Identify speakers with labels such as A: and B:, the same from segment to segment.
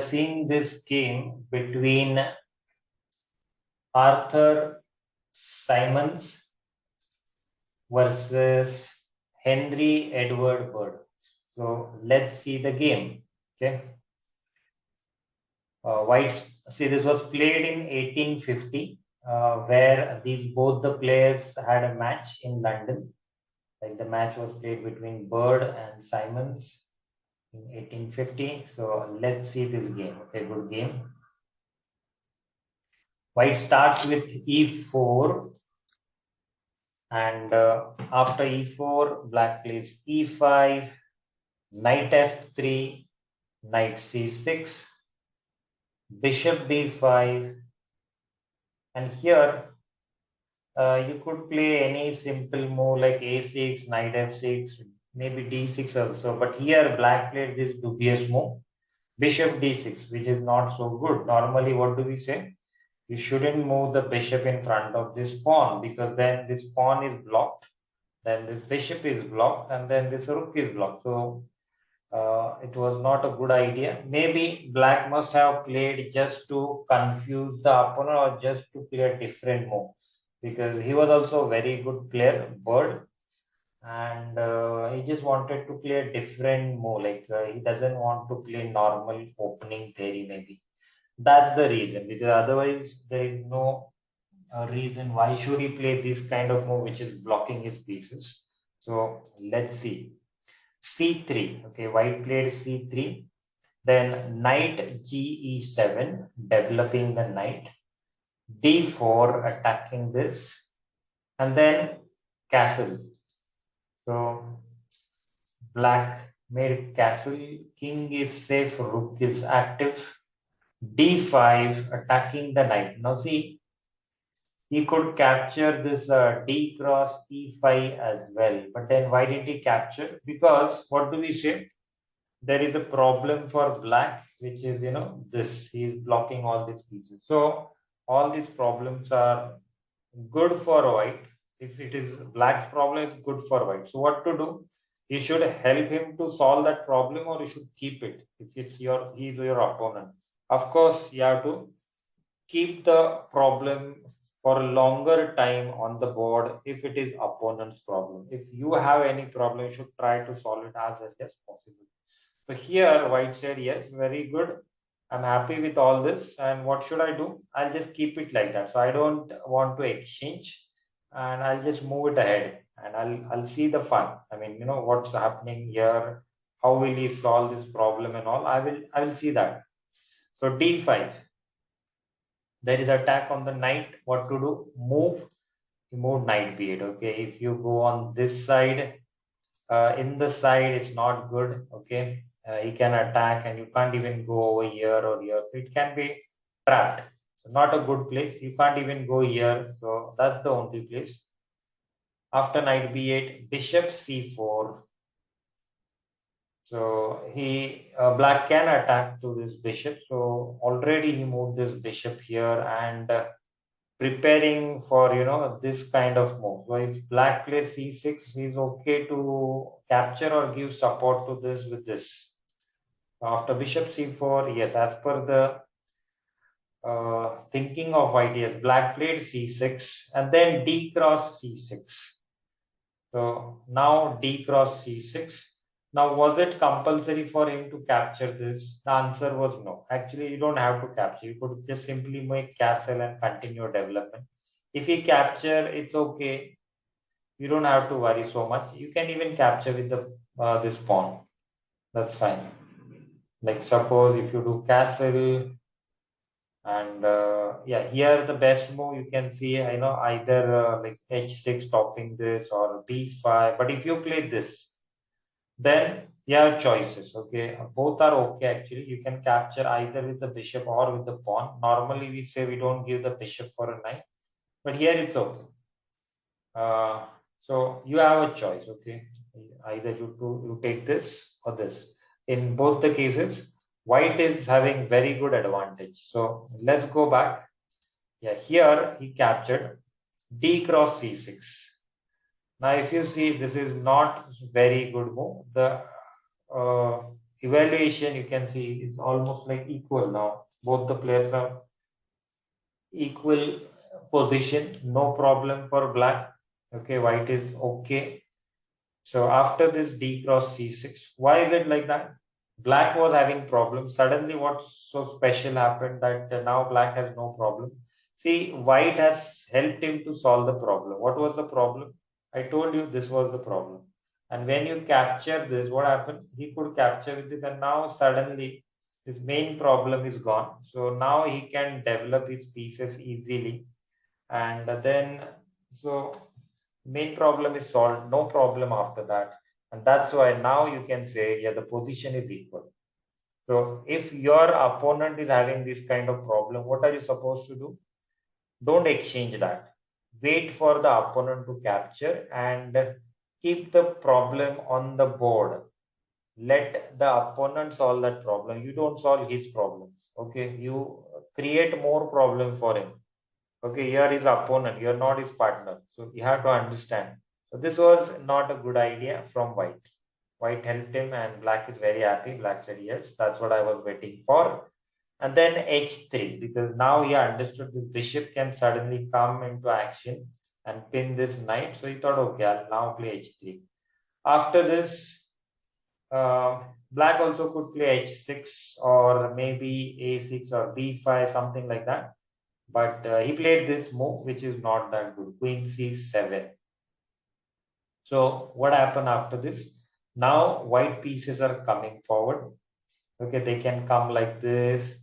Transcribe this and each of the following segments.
A: Seeing this game between Arthur Simons versus Henry Edward Bird. So let's see the game. Okay. Whites. See, this was played in 1850, where both the players had a match in London. Like the match was played between Bird and Simons in 1850. So let's see this game. Okay, good game. White starts with e4, and after e4, black plays e5, knight f3, knight c6, bishop b5, and here you could play any simple move like a6, knight f6, maybe d6 also. But here black played this dubious move, bishop d6, which is not so good. Normally, what do we say? You shouldn't move the bishop in front of this pawn, because then this pawn is blocked, then this bishop is blocked, and then this rook is blocked. So it was not a good idea. Maybe black must have played just to confuse the opponent or just to play a different move, because he was also a very good player, Bird, and he just wanted to play a different move. Like he doesn't want to play normal opening theory, maybe. That's the reason, because otherwise there is no reason why should he play this kind of move which is blocking his pieces. So let's see. C3. Okay, white played C3. Then knight GE7, developing the knight. D4, attacking this. And then castle. So black made castle. King is safe, rook is active. D5, attacking the knight. Now see, he could capture this d cross e5 as well. But then why did he capture? Because what do we say? There is a problem for black, which is, this. He is blocking all these pieces. So all these problems are good for white. If it is black's problem, it's good for white. So what to do? You should help him to solve that problem, or you should keep it if he's your opponent. Of course, you have to keep the problem for a longer time on the board if it is opponent's problem. If you have any problem, you should try to solve it as early as possible. So here white said, yes, very good. I'm happy with all this. And what should I do? I'll just keep it like that. So I don't want to exchange, and I'll just move it ahead, and I'll see the fun. I mean, what's happening here, how will he solve this problem and all. I will see that. So D5. There is attack on the knight. What to do? Move. You move knight b8. Okay. If you go on this side, in the side, it's not good. Okay. He can attack, and you can't even go over here or here. So it can be trapped. So not a good place. You can't even go here. So that's the only place. After knight b8, bishop c4. So black can attack to this bishop. So already he moved this bishop here, and preparing for this kind of move. So if black plays c6, he's okay to capture or give support to this with this. After bishop c4, yes, as per the thinking of white, yes, black played c6 and then d cross c6. So now d cross c6. Now, was it compulsory for him to capture this? The answer was no. Actually, you don't have to capture. You could just simply make castle and continue development. If he capture, it's okay. You don't have to worry so much. You can even capture with the this pawn. That's fine. Like suppose if you do castle, and yeah, here the best move you can see, either like h6 topping this or b5. But if you play this, then you have choices. Okay, both are okay. Actually, you can capture either with the bishop or with the pawn. Normally we say we don't give the bishop for a knight, but here it's okay. So you have a choice. Okay, either you take this or this. In both the cases, white is having very good advantage. So let's go back. Yeah, here he captured d cross c6. Now, if you see, this is not very good move. The evaluation, you can see it's almost like equal now. Both the players are equal position, no problem for black. Okay, white is okay. So after this d cross c6, why is it like that? Black was having problems. Suddenly, what's so special happened that now black has no problem? See, white has helped him to solve the problem. What was the problem? I told you this was the problem. And when you capture this, what happened? He could capture with this, and now suddenly his main problem is gone. So now he can develop his pieces easily. And then, so main problem is solved, no problem after that. And that's why now you can say, yeah, the position is equal. So if your opponent is having this kind of problem, what are you supposed to do? Don't exchange that. Wait for the opponent to capture and keep the problem on the board. Let the opponent solve that problem. You don't solve his problems. Okay, you create more problem for him. Okay, you're his opponent, you're not his partner. So you have to understand. So this was not a good idea from white. White helped him and black is very happy. Black said, yes, that's what I was waiting for. And then h3, because now he understood this bishop can suddenly come into action and pin this knight. So he thought, okay, I'll now play h3. After this, black also could play h6 or maybe a6 or b5, something like that. But he played this move, which is not that good. Queen c7. So what happened after this? Now white pieces are coming forward. Okay, they can come like this,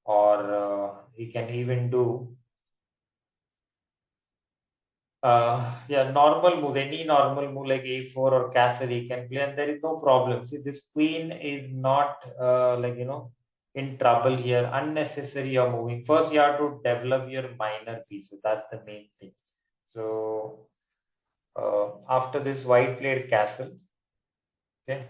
A: or he can even do yeah, normal move, any normal move like a4 or castle he can play, and there is no problem. See, this queen is not like in trouble here. Unnecessary you're moving. First, you have to develop your minor pieces. That's the main thing. So after this, white played castle. Okay,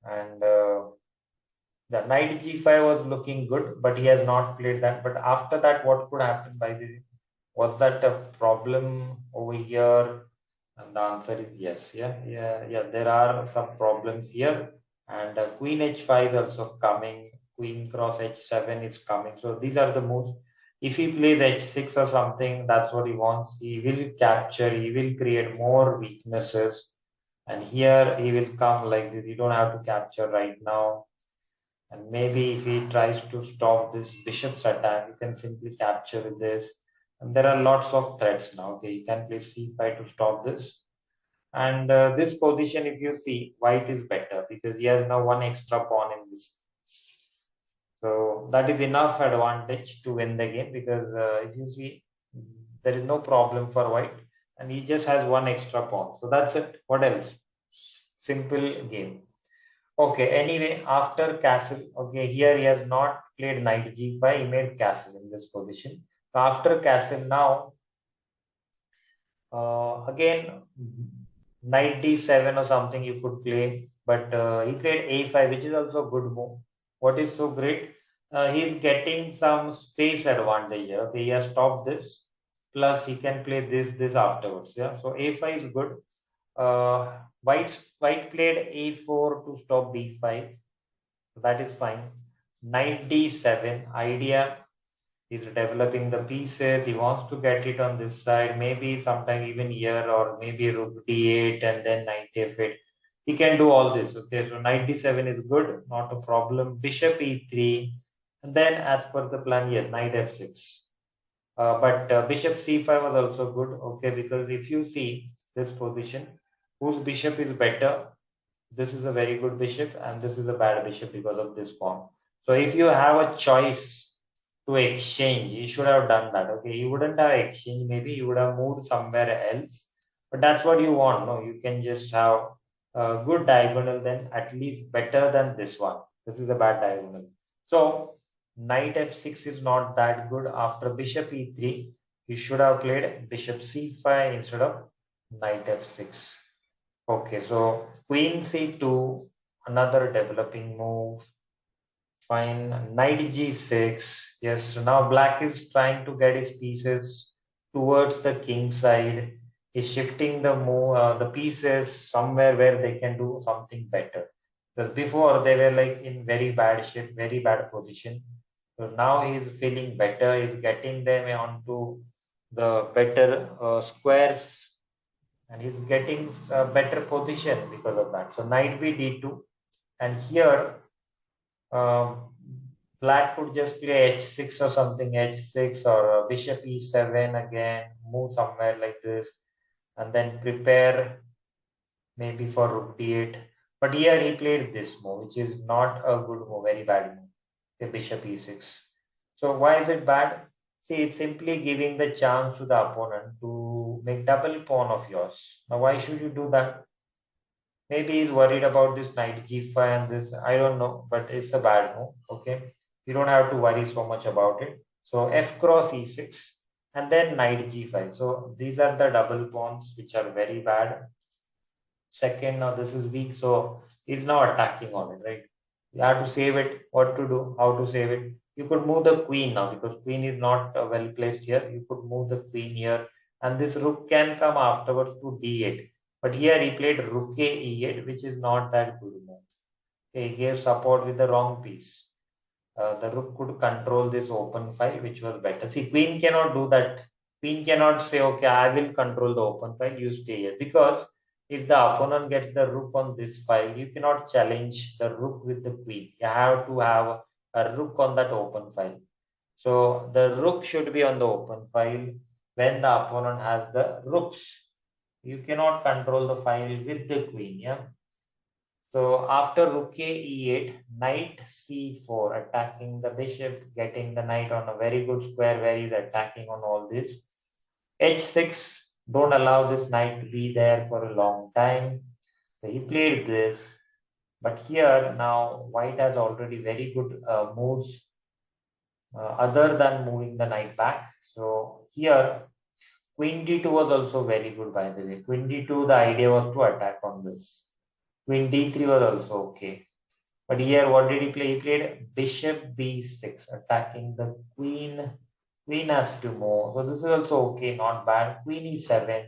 A: and the knight g5 was looking good, but he has not played that. But after that, what could happen? By the Was that a problem over here? And the answer is yes. Yeah. There are some problems here, and queen h5 is also coming. Queen cross h7 is coming. So these are the moves. If he plays h6 or something, that's what he wants. He will capture. He will create more weaknesses, and here he will come like this. You don't have to capture right now. And maybe if he tries to stop this bishop's attack, you can simply capture with this. And there are lots of threats now. Okay, you can play c5 to stop this. And this position, if you see, white is better because he has now one extra pawn in this. So that is enough advantage to win the game because if you see, there is no problem for white and he just has one extra pawn. So that's it. What else? Simple game. Okay, anyway, after castle, okay, here he has not played knight g5, he made castle in this position. So after castle now, again, knight d7 or something you could play, but he played a5, which is also a good move. What is so great? He's getting some space advantage here. Okay, he has stopped this, plus he can play this afterwards. Yeah, so a5 is good. White played a4 to stop b5. So that is fine. Knight d7 idea is developing the pieces. He wants to get it on this side, maybe sometime even here, or maybe rook d8 and then knight f8. He can do all this. Okay, so knight d7 is good, not a problem. Bishop e3, and then as per the plan, yes, knight f6. But bishop c5 was also good. Okay, because if you see this position, whose bishop is better? This is a very good bishop and this is a bad bishop because of this pawn. So if you have a choice to exchange, you should have done that. Okay, you wouldn't have exchanged, maybe you would have moved somewhere else, but that's what you want. No, you can just have a good diagonal, then at least better than this one. This is a bad diagonal. So knight f6 is not that good. After bishop e3, you should have played bishop c5 instead of knight f6. Okay, so queen c2, another developing move. Fine, knight g6. Yes, so now black is trying to get his pieces towards the king side. He's shifting the move, the pieces somewhere where they can do something better. Because before they were like in very bad shape, very bad position. So now he's feeling better. He's getting them onto the better squares, and he's getting a better position because of that. So knight b d2, and here um, black could just play h6 or something, h6 or bishop e7 again, move somewhere like this, and then prepare maybe for rook d8. But here he played this move, which is not a good move, very bad move. The bishop e6. So why is it bad? See, it's simply giving the chance to the opponent to make double pawn of yours. Now, why should you do that? Maybe he's worried about this knight g5 and this. I don't know, but it's a bad move. Okay, you don't have to worry so much about it. So f cross e6 and then knight g5. So these are the double pawns which are very bad. Second, now this is weak, so he's now attacking on it, right? You have to save it. What to do? How to save it? You could move the queen now because queen is not well placed here. You could move the queen here, and this rook can come afterwards to d8. But here he played rook a e8, which is not that good move. Okay, he gave support with the wrong piece. The rook could control this open file, which was better. See, queen cannot do that. Queen cannot say, okay, I will control the open file, you stay here. Because if the opponent gets the rook on this file, you cannot challenge the rook with the queen. You have to have a rook on that open file. So the rook should be on the open file when the opponent has the rooks. You cannot control the file with the queen, yeah. So after rook a e8, knight c4, attacking the bishop, getting the knight on a very good square where he's attacking on all this. h6, don't allow this knight to be there for a long time. So he played this. But here now white has already very good moves other than moving the knight back. So here queen d2 was also very good, by the way. Queen d2, the idea was to attack on this. Queen d3 was also okay. But here, what did he play? He played bishop b6, attacking the queen. Queen has to move. So this is also okay, not bad. Queen e7,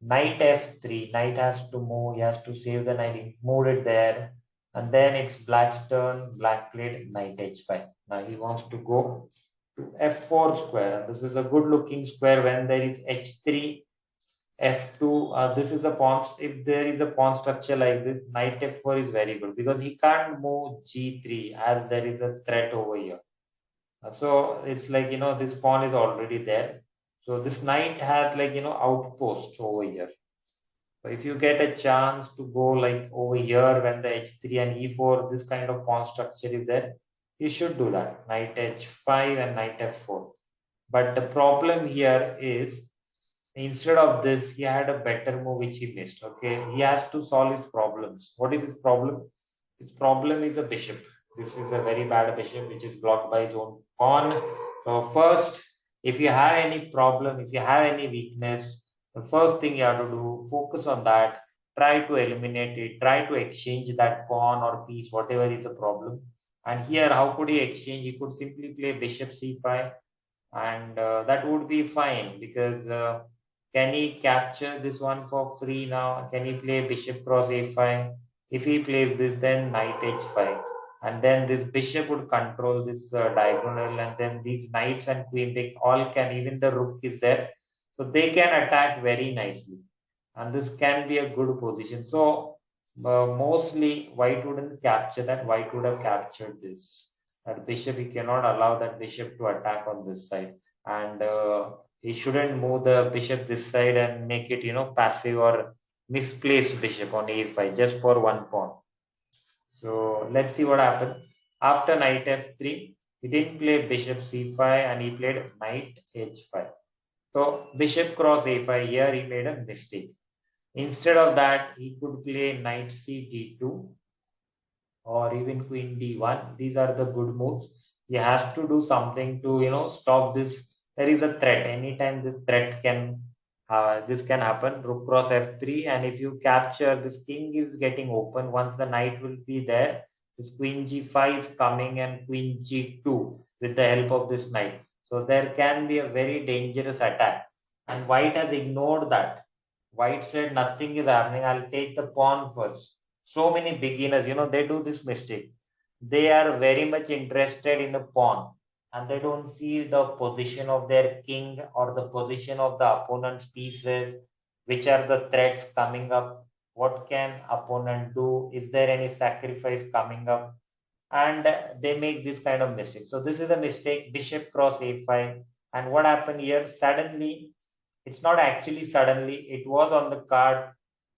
A: knight f3. Knight has to move. He has to save the knight. He moved it there. And then it's black's turn. Black played knight h5. Now he wants to go to f4 square. And this is a good looking square when there is h3 f2. This is a pawn. If there is a pawn structure like this, knight f4 is very good because he can't move g3 as there is a threat over here. So it's like, this pawn is already there. So this knight has like, outpost over here. So if you get a chance to go like over here when the h3 and e4, this kind of pawn structure is there, you should do that. Knight h5 and knight f4. But the problem here is, instead of this, he had a better move which he missed. Okay, he has to solve his problems. What is his problem? His problem is a bishop. This is a very bad bishop which is blocked by his own pawn. So first, if you have any problem, if you have any weakness, the first thing you have to do, focus on that. Try to eliminate it. Try to exchange that pawn or piece, whatever is the problem. And here, how could he exchange? He could simply play bishop c5, and that would be fine because can he capture this one for free now? Can he play bishop cross a5? If he plays this, then knight h5. And then this bishop would control this diagonal, and then these knights and queen, they all can, even the rook is there. So they can attack very nicely. And this can be a good position. So mostly white wouldn't capture that. White would have captured this. That bishop, he cannot allow that bishop to attack on this side. And he shouldn't move the bishop this side and make it, passive or misplaced bishop on a5 just for one pawn. So let's see what happened. After knight f3, he didn't play bishop c5 and he played knight h5. So bishop cross a5, here he made a mistake. Instead of that, he could play knight c d2 or even queen d1. These are the good moves. He has to do something to, stop this. There is a threat. Anytime this can happen. Rook cross f3, and if you capture, this king is getting open. Once the knight will be there, this queen g5 is coming and queen g2 with the help of this knight. So there can be a very dangerous attack. And white has ignored that. White said nothing is happening. I'll take the pawn first. So many beginners, they do this mistake. They are very much interested in a pawn, and they don't see the position of their king or the position of the opponent's pieces, which are the threats coming up. What can opponent do? Is there any sacrifice coming up? And they make this kind of mistake. So this is a mistake. Bishop cross a5. And what happened here? Suddenly, it's not actually suddenly, it was on the card.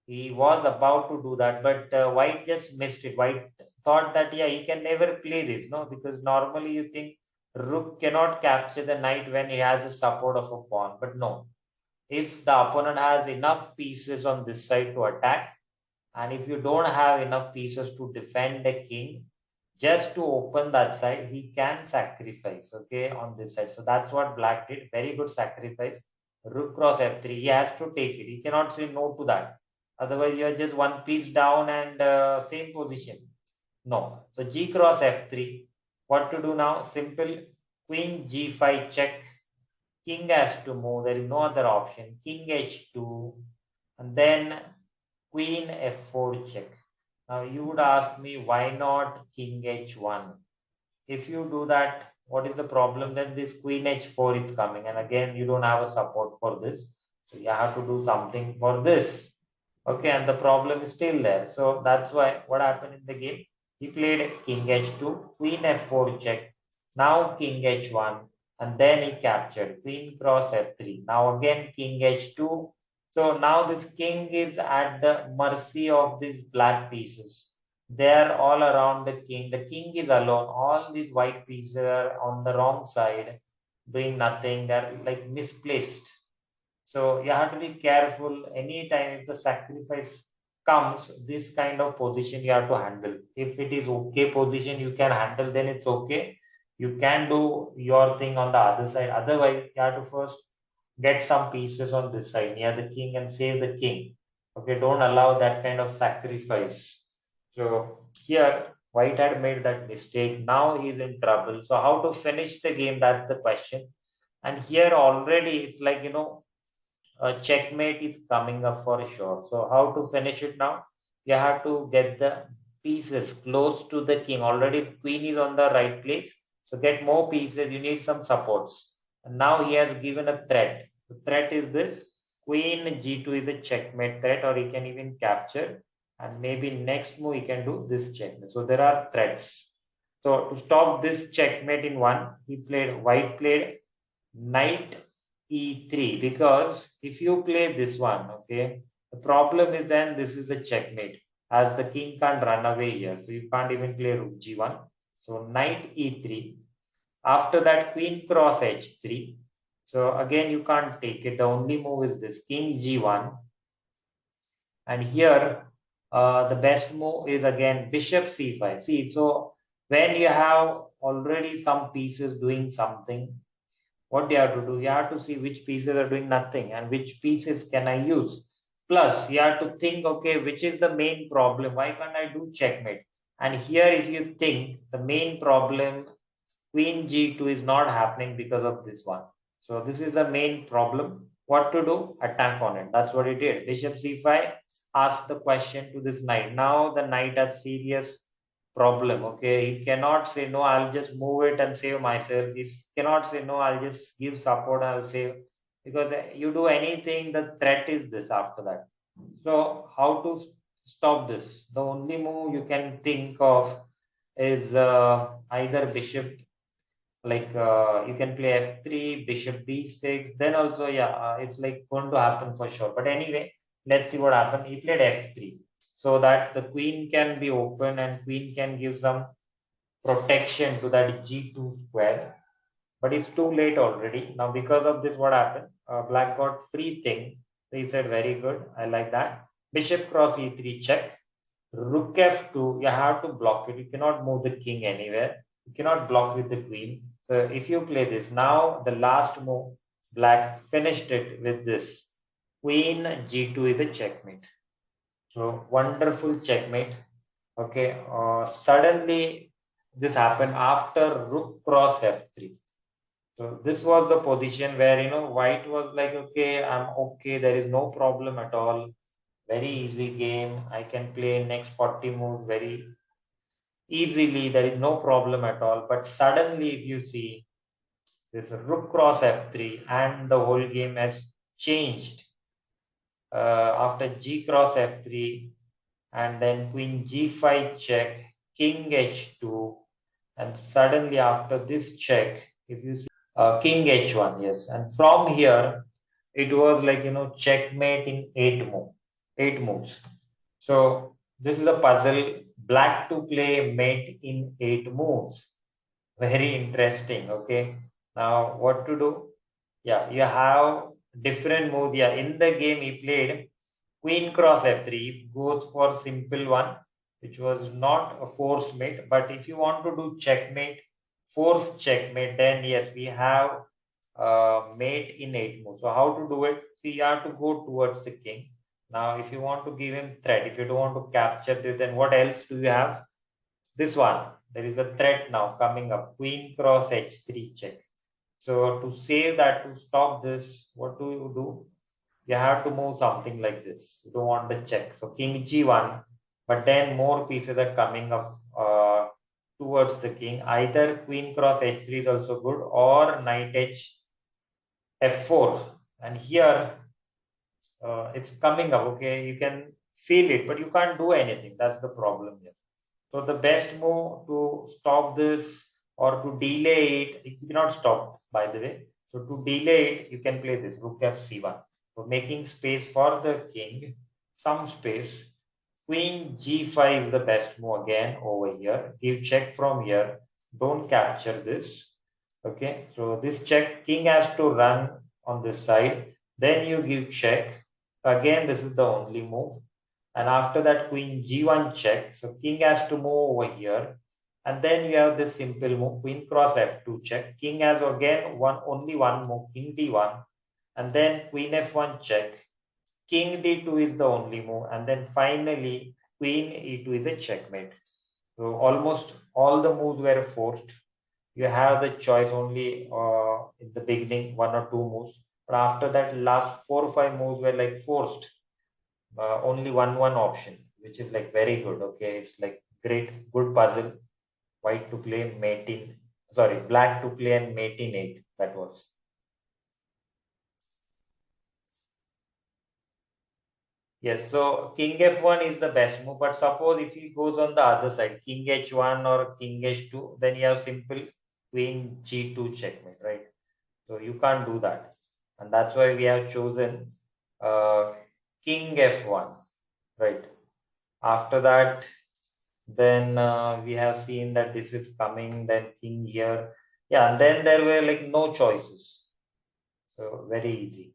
A: He was about to do that, but White just missed it. White thought that, yeah, he can never play this, no, because normally you think Rook cannot capture the knight when he has the support of a pawn. But no, if the opponent has enough pieces on this side to attack, and if you don't have enough pieces to defend the king, just to open that side, he can sacrifice, okay, on this side. So that's what Black did. Very good sacrifice. Rook cross f3. He has to take it. He cannot say no to that. Otherwise, you're just one piece down and same position. No. So g cross f3. What to do now? Simple. Queen g5 check. King has to move. There is no other option. King h2. And then Queen f4 check. Now you would ask me, why not King h1? If you do that, what is the problem? Then this Queen h4 is coming, and again you don't have a support for this. So you have to do something for this. Okay, and the problem is still there. So that's why what happened in the game? He played King h2, Queen f4 check. Now King h1, and then he captured Queen cross f3. Now again King h2. So now this king is at the mercy of these black pieces. They are all around the king. The king is alone. All these white pieces are on the wrong side, doing nothing. They're like misplaced. So you have to be careful anytime if the sacrifice comes, this kind of position you have to handle. If it is okay position you can handle, then it's okay. You can do your thing on the other side. Otherwise, you have to first get some pieces on this side near the king and save the king. Okay, don't allow that kind of sacrifice. So here, White had made that mistake. Now he's in trouble. So how to finish the game? That's the question. And here already it's like, a checkmate is coming up for sure. So how to finish it now? You have to get the pieces close to the king. Already queen is on the right place. So get more pieces. You need some supports. And now he has given a threat. The threat is this. Queen g2 is a checkmate threat, or he can even capture. And maybe next move he can do this checkmate. So there are threats. So to stop this checkmate in one, White played knight e3, because if you play this one, okay, the problem is then this is a checkmate, as the king can't run away here, so you can't even play rook g1. So knight e3. After that, queen cross h3. So again you can't take it. The only move is this king g1. And here the best move is again bishop c5. See, so when you have already some pieces doing something, what do you have to do? You have to see which pieces are doing nothing and which pieces can I use. Plus, you have to think, okay, which is the main problem? Why can't I do checkmate? And here, if you think the main problem, Queen G2 is not happening because of this one. So this is the main problem. What to do? Attack on it. That's what he did. Bishop C5, ask the question to this knight. Now the knight has serious problem. Okay, he cannot say no, I'll just move it and save myself. He cannot say no, I'll just give support, I'll save. Because you do anything, the threat is this after that. So how to stop this? The only move you can think of is either bishop, like you can play f3, bishop b6. Then also, yeah, it's like going to happen for sure. But anyway, let's see what happened. He played f3 so that the queen can be open and queen can give some protection to that g2 square. But it's too late already. Now, because of this, what happened? Black got free thing. So he said, very good. I like that. Bishop cross e3 check. Rook f2. You have to block it. You cannot move the king anywhere. You cannot block with the queen. So if you play this, now the last move, Black finished it with this. Queen g2 is a checkmate. So wonderful checkmate. Okay. Suddenly, this happened after rook cross f3. So this was the position where, White was like, okay, I'm okay. There is no problem at all. Very easy game. I can play next 40 moves very easily. There is no problem at all. But suddenly, if you see this rook cross f3, and the whole game has changed after g cross f3, and then queen g5 check, king h2, and suddenly after this check, if you see king h1, yes, and from here it was like checkmate in eight moves. So this is a puzzle. Black to play mate in 8 moves. Very interesting. Okay. Now what to do? Yeah, you have different moves. Yeah, in the game he played queen cross f3, goes for simple one, which was not a forced mate. But if you want to do checkmate, forced checkmate, then yes, we have mate in 8 moves. So how to do it? See, you have to go towards the king. Now, if you want to give him threat, if you don't want to capture this, then what else do you have? This one. There is a threat now coming up. Queen cross h3 check. So to save that, to stop this, what do you do? You have to move something like this. You don't want the check. So king g1, but then more pieces are coming up towards the king. Either queen cross h3 is also good, or knight h f4. And here it's coming up. Okay, you can feel it, but you can't do anything. That's the problem here. So the best move to stop this or to delay it, you cannot stop, by the way. So to delay it, you can play this rook f(c1). So making space for the king, some space. Queen g5 is the best move again over here. Give check from here. Don't capture this. Okay, so this check, king has to run on this side. Then you give check. Again, this is the only move. And after that, queen g1 check. So king has to move over here. And then you have this simple move, queen cross f2 check. King has again only one move, king d1. And then queen f1 check. King d2 is the only move. And then finally, queen e2 is a checkmate. So almost all the moves were forced. You have the choice only in the beginning, one or two moves. But after that, last 4 or 5 moves were like forced. Only one option, which is like very good. Okay, it's like great, good puzzle. White to play mate in, sorry, black to play and mate in 8. That was. Yes, so king f1 is the best move. But suppose if he goes on the other side, king h1 or king h2, then you have simple queen g2 checkmate, right? So you can't do that. And that's why we have chosen uh, king f1, right? After that, then we have seen that this is coming, then king here. Yeah, and then there were like no choices. So very easy.